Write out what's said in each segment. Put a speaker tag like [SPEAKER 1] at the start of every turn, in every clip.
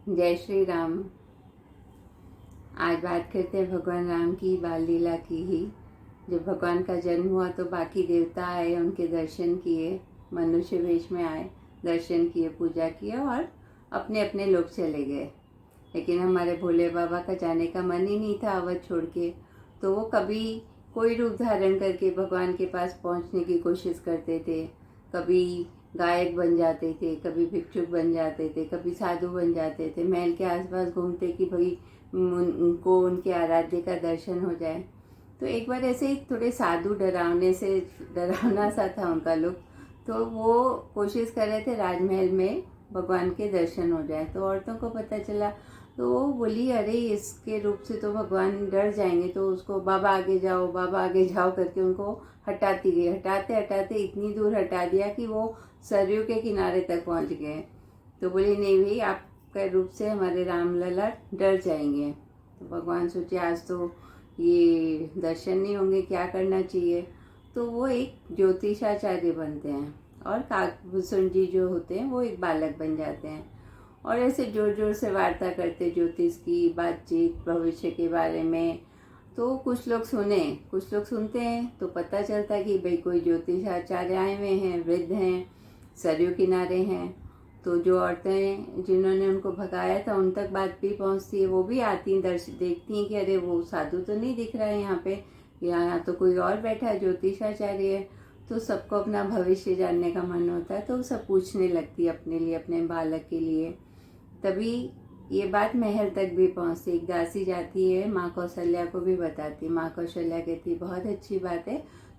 [SPEAKER 1] जय श्री राम। आज बात करते हैं भगवान राम की बाल लीला की ही। जब भगवान का जन्म हुआ तो बाकी देवता आए, उनके दर्शन किए, मनुष्य वेश में आए, दर्शन किए, पूजा किए और अपने अपने लोग चले गए। लेकिन हमारे भोले बाबा का जाने का मन ही नहीं था अवध छोड़ के। तो वो कभी कोई रूप धारण करके भगवान के पास पहुंचने की कोशिश करते थे। कभी गायक बन जाते थे, कभी भिक्षुक बन जाते थे, कभी साधु बन जाते थे, महल के आसपास घूमते कि भाई उनको उनके आराध्य का दर्शन हो जाए। तो एक बार ऐसे ही थोड़े साधु डरावना सा था उनका लुक। तो वो कोशिश कर रहे थे राजमहल में भगवान के दर्शन हो जाए। तो औरतों को पता चला तो वो बोली, अरे इसके रूप से तो भगवान डर जाएंगे। तो उसको बाबा आगे जाओ, बाबा आगे जाओ करके उनको हटाती गई। हटाते हटाते इतनी दूर हटा दिया कि वो सरयू के किनारे तक पहुंच गए। तो बोली, नहीं भाई, आपके रूप से हमारे राम लला डर जाएंगे। तो भगवान सोचे आज तो ये दर्शन नहीं होंगे, क्या करना चाहिए। तो वो एक ज्योतिषाचार्य बनते हैं और काकभूषण जी जो होते हैं वो एक बालक बन जाते हैं और ऐसे जोर जोर से वार्ता करते ज्योतिष की बातचीत, भविष्य के बारे में। तो कुछ लोग सुनते हैं तो पता चलता है कि भाई कोई ज्योतिषाचार्य आए हुए हैं, वृद्ध हैं, सरयू किनारे हैं। तो जो औरतें जिन्होंने उनको भगाया था उन तक बात भी पहुंचती है, वो भी आती हैं, देखती हैं कि अरे वो साधु तो नहीं दिख रहा है यहाँ पे, यहाँ तो कोई और बैठा है, ज्योतिषाचार्य है। तो सबको अपना भविष्य जानने का मन होता है तो सब पूछने लगती है अपने लिए, अपने बालक के लिए। तभी ये बात महल तक भी पहुंचती। एक दासी जाती है, माँ कौशल्या को भी बताती। माँ कौशल्या कहती, बहुत अच्छी बात है,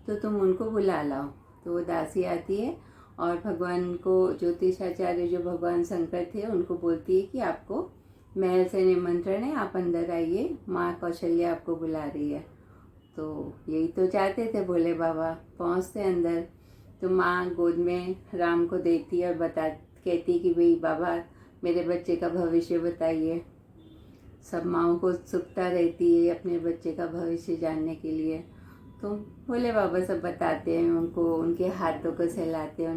[SPEAKER 1] तो तुम उनको बुला लाओ। तो वो दासी आती है और भगवान को, ज्योतिषाचार्य जो भगवान शंकर थे, उनको बोलती है कि आपको महल से निमंत्रण है, आप अंदर आइए, माँ कौशल्या आपको बुला रही है। तो यही तो चाहते थे भोले बाबा। पहुँचते अंदर तो माँ गोद में राम को देती है और कहती कि भाई बाबा, मेरे बच्चे का भविष्य बताइए। सब माँओं को उत्सुकता रहती है अपने बच्चे का भविष्य जानने के लिए। तो भोले बाबा सब बताते हैं उनको, उनके हाथों को सहलाते हैं,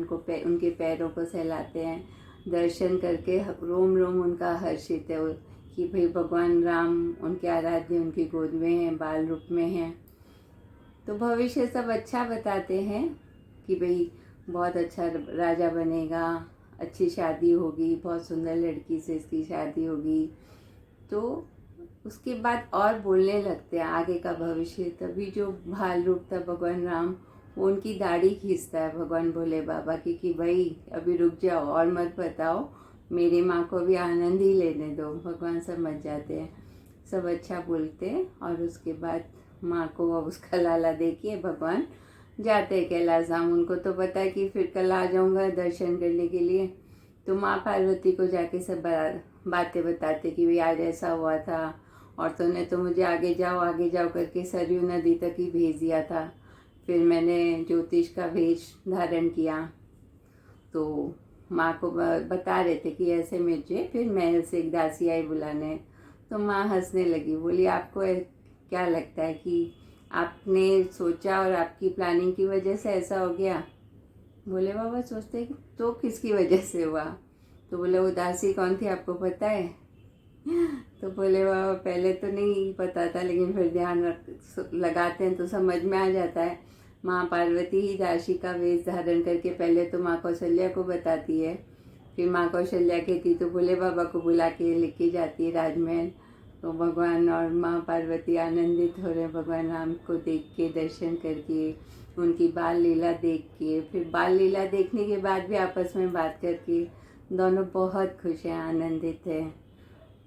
[SPEAKER 1] उनके पैरों को सहलाते हैं। दर्शन करके रोम रोम उनका हर्षित है कि भाई भगवान राम उनके आराध्य उनकी गोद में हैं, बाल रूप में हैं। तो भविष्य सब अच्छा बताते हैं कि भाई बहुत अच्छा राजा बनेगा, अच्छी शादी होगी, बहुत सुंदर लड़की से इसकी शादी होगी। तो उसके बाद और बोलने लगते हैं आगे का भविष्य। तभी जो भाल रूप था भगवान राम, वो उनकी दाढ़ी खींचता है भगवान भोले बाबा की कि भाई अभी रुक जाओ और मत बताओ, मेरी माँ को भी आनंद ही लेने दो। भगवान समझ जाते हैं, सब अच्छा बोलते हैं और उसके बाद माँ को अब उसका लाला देखिए भगवान जाते हैं कैलाश धाम। उनको तो पता है कि फिर कल आ जाऊंगा दर्शन करने के लिए। तो माँ पार्वती को जाके सब बातें बताते कि भाई आज ऐसा हुआ था, औरतों ने तो मुझे आगे जाओ करके सरयू नदी तक ही भेज दिया था। फिर मैंने ज्योतिष का वेश धारण किया। तो माँ को बता रहे थे कि ऐसे मुझे फिर महल से एक दासी आई बुलाने। तो माँ हंसने लगी, बोली, आपको क्या लगता है कि आपने सोचा और आपकी प्लानिंग की वजह से ऐसा हो गया? भोले बाबा सोचते कि तो किसकी वजह से हुआ? तो बोले, वो दासी कौन थी आपको पता है? तो भोले बाबा पहले तो नहीं पता था, लेकिन फिर ध्यान लगाते हैं तो समझ में आ जाता है। माँ पार्वती ही दासी का वेश धारण करके पहले तो माँ कौशल्या को बताती है। फिर माँ कौशल्या कहती तो भोले बाबा को बुला के लेके जाती है राजमहल। तो भगवान और माँ पार्वती आनंदित हो रहे, भगवान राम को देख के, दर्शन करके, उनकी बाल लीला देख के। फिर बाल लीला देखने के बाद भी आपस में बात करके दोनों बहुत खुश हैं, आनंदित हैं।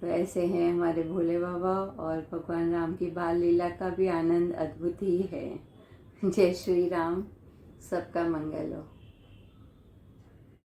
[SPEAKER 1] तो ऐसे हैं हमारे भोले बाबा, और भगवान राम की बाल लीला का भी आनंद अद्भुत ही है। जय श्री राम। सबका मंगल हो।